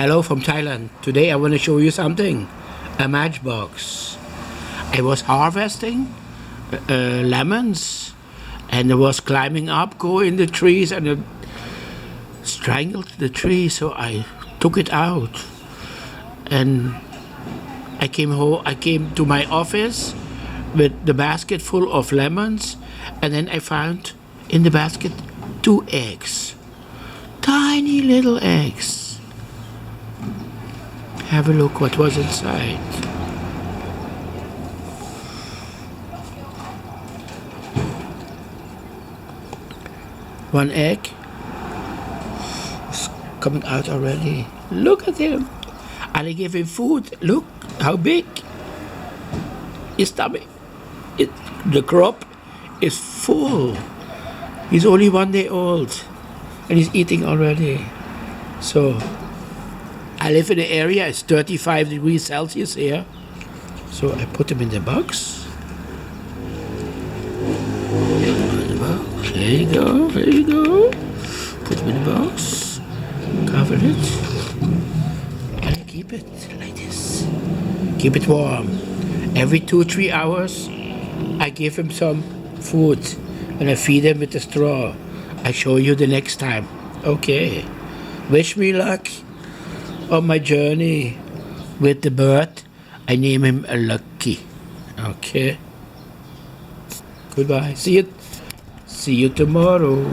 Hello from Thailand. Today I want to show you something. A matchbox. I was harvesting lemons and I was climbing up, going in the trees and it strangled the tree, so I took it out. And I came home, I came to my office with the basket full of lemons, and then I found in the basket 2 eggs. Tiny little eggs. Have a look what was inside. One egg is coming out already. Look at him. And I gave him food. Look how big his stomach. The crop is full. He's only 1 day old and he's eating already. So I live in an area, it's 35 degrees Celsius here. So I put him in the box. There you go, there you go. Put him in the box. Cover it. And keep it like this. Keep it warm. Every 2-3 hours, I give him some food and I feed him with a straw. I show you the next time. Okay. Wish me luck on my journey with the bird. I name him Lucky. Okay. Goodbye. See you tomorrow.